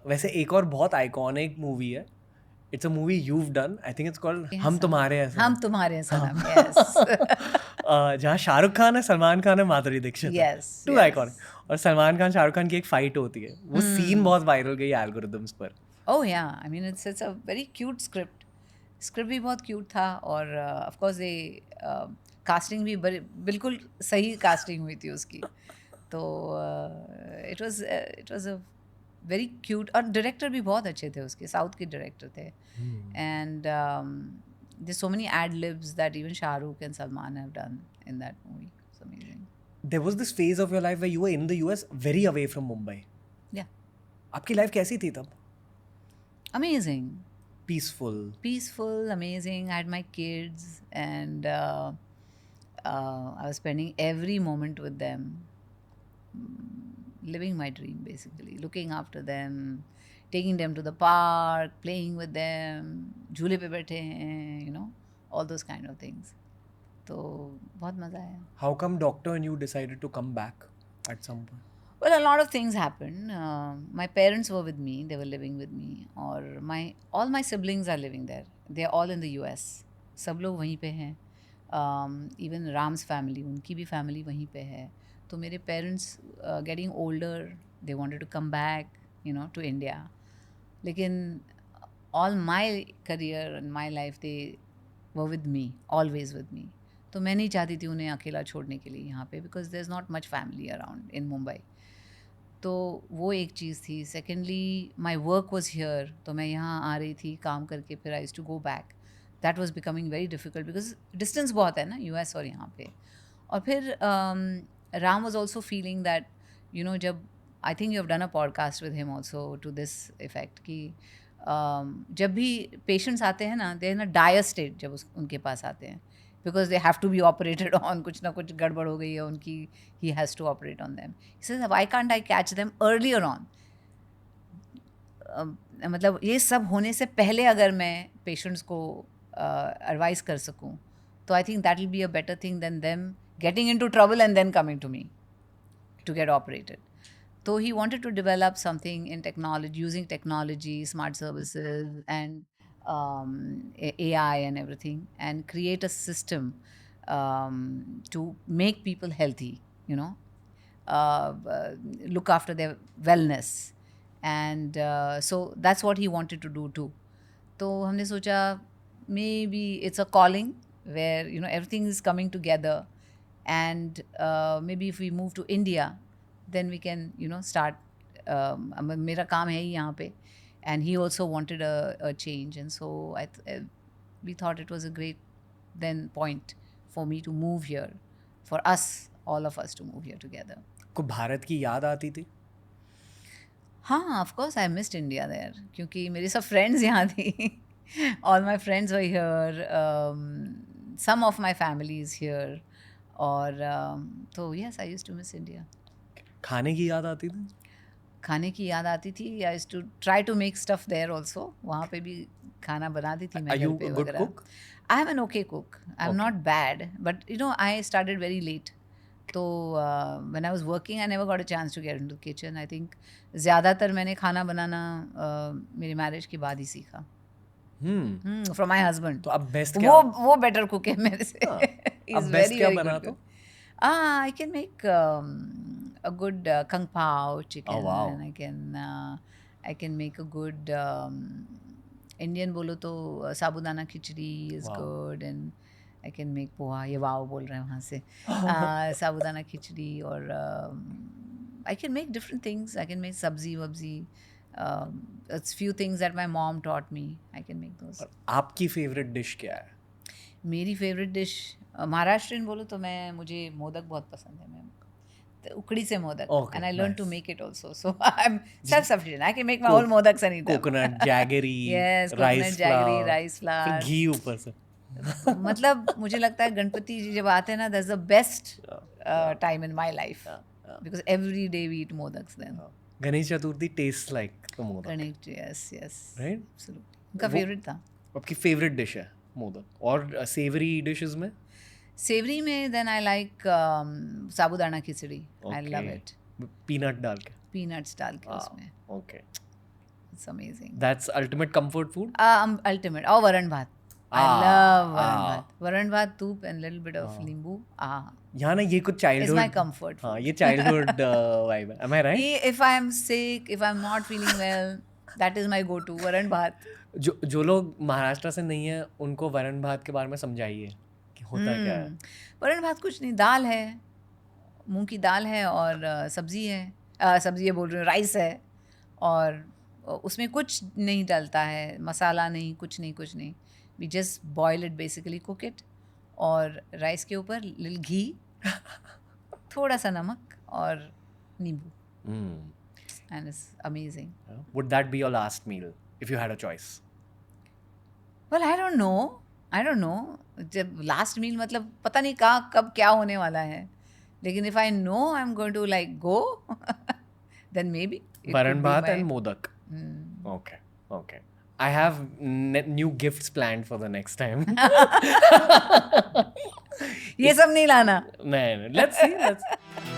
वैसे एक और बहुत आइकॉनिक मूवी है, it's a movie you've done, I think it's called हम तुम्हारे हैं हम सनम। तुम्हारे हैं सनम, यस जहाँ शाहरुख खान है, सलमान खान है, माधुरी दीक्षित है, यस टू आइकॉनिक। और सलमान खान शाहरुख खान की एक फाइट होती है, वो सीन बहुत वायरल गई एल्गोरिदम्स पर। ओह या, I mean it's a very cute script भी बहुत क्यूट था, और ऑफ कोर्स दे कास्टिंग भी बिल्कुल सही कास्टिंग हुई थी उसकी, तो it was a very cute, और डायरेक्टर भी बहुत अच्छे थे उसके, साउथ के डायरेक्टर थे, and there's so many ad libs that even Shahrukh and Salman have done in that movie. It's amazing. There was this phase of your life where you were in the US, very away from Mumbai. Yeah, आपकी life कैसी थी तब? amazing. Peaceful. Amazing. I had my kids, and I was spending every moment with them, living my dream basically, looking after them, taking them to the park, playing with them, झूले पे बैठे हैं, all those kind of things. तो बहुत मज़ा आया. How come doctor and you decided to come back at some point? Well, a lot of things happened. My parents were with me; they were living with me, और all my siblings are living there. They are all in the US. सब लोग वहीं पे हैं. Even Ram's family, उनकी भी family वहीं पे है. तो मेरे parents getting older, they wanted to come back, to India. लेकिन all my career and my life, they were with me, always with me. तो मैं नहीं चाहती थी उन्हें अकेला छोड़ने के लिए यहाँ पे, because there's not much family around in Mumbai. तो वो एक चीज़ थी. Secondly my work was here, तो मैं यहाँ आ रही थी काम करके, फिर I to go back. That was becoming very difficult because distance बहुत है ना यूएस और यहाँ पे. और फिर Ram was also feeling that जब I think you have done a podcast with him also to this effect कि जब भी पेशेंट्स आते हैं ना, दे इन अ डायर स्टेट जब उनके पास आते हैं, because they have to be operated on, कुछ ना कुछ गड़बड़ हो गई है उनकी, he has to operate on them. He says, why can't I catch them earlier on? मतलब ये सब होने से पहले अगर मैं पेशेंट्स को एडवाइस कर सकूं, तो I think that will be a better thing then them getting into trouble and then coming to me to get operated. So he wanted to develop something in technology, using technology, smart services, and AI and everything, and create a system to make people healthy, look after their wellness. And so that's what he wanted to do too. तो हमने सोचा maybe it's a calling where everything is coming together, and maybe if we move to India, then we can start. मेरा काम है ही यहाँ पे, and he also wanted a change, and so we thought it was a great then point for me to move here, for us, all of us to move here together. को भारत की याद आती थी? हाँ, of course I missed India there, क्योंकि मेरी सब friends यहाँ थी. All my friends were here. Some of my family is here. और तो yes, I used to miss India. खाने की याद आती थी? खाने की याद आती थी. I used to try to make stuff there also. वहाँ पे भी खाना बनाती थी मैं Are घर you पे a good वगैरह. cook? I am an okay cook. I'm Okay. not bad, but I started very late. तो when I was working, I never got a chance to get into the kitchen. I think ज़्यादातर मैंने खाना बनाना मेरी marriage के बाद ही सीखा. From my husband. तो अब बेस्ट क्या? वो बेटर कुक है मेरे से. अब He's बेस्ट very क्या very बना good तो? cook. I can make a good kung pao chicken, Oh, wow. and I can make a good Indian बोलो तो साबूदाना खिचड़ी is Wow. good, and I can make poha. ये वाव बोल रहे हैं वहाँ से. साबूदाना खिचड़ी, और I can make different things. I can make sabzi wabzi. It's few things that my mom taught me. I can make those. और आपकी फेवरेट डिश क्या है? मेरी फेवरेट डिश महाराष्ट्रियन बोलो तो मुझे मोदक बहुत पसंद है. मैं उकड़ी से modak, Okay, and I learned to nice. make it also. So I'm self-sufficient. I can make my whole modaks and eat them. Coconut jaggery, Yes, rice coconut jaggery, flower, rice फिर flour. घी ऊपर से. मतलब मुझे लगता है गणपति जी जब आते हैं ना, that's the best time in my life, because every day we eat modaks then. Ganesh Chaturthi taste like the modak, Correct, yes. Right? Absolutely. उनका फेवरेट था. आपकी फेवरेट डिश है मोदक. और सेवरी डिशेस में? सेवरी में then I like sabudana khichdi. I love it. Peanut डाल के. Peanuts डाल के उसमें. Okay. It's amazing. That's ultimate comfort food. Ultimate. Or varan bhat. I love varan bhat. Varan bhat, toop and little bit of limbu. यहाँ ना ये कुछ It's childhood. my comfort food. हाँ, ये childhood vibe है. Am I right? If I'm sick, if I'm not feeling well, that is my go-to. Varan bhat. जो लोग महाराष्ट्र से नहीं है उनको वरण भात के बारे में समझाइए कि होता क्या है. वरण भात कुछ नहीं, दाल है, मूंग की दाल है और सब्जी है, सब्जी बोल रही हूँ, राइस है और उसमें कुछ नहीं डलता है, मसाला नहीं, कुछ नहीं. We just boil it basically, cook it, और राइस के ऊपर लिटिल घी, थोड़ा सा नमक और नींबू, and it's amazing. Would that be your last meal if you had a choice? Well, I don't know. जब लास्ट मील मतलब पता नहीं कहाँ कब क्या होने वाला है, लेकिन if I know I'm going to like go, then maybe it Varan could be bhat my- and modak. Okay. I have new gifts planned for the next time. ये सब नहीं लाना. नहीं, let's see.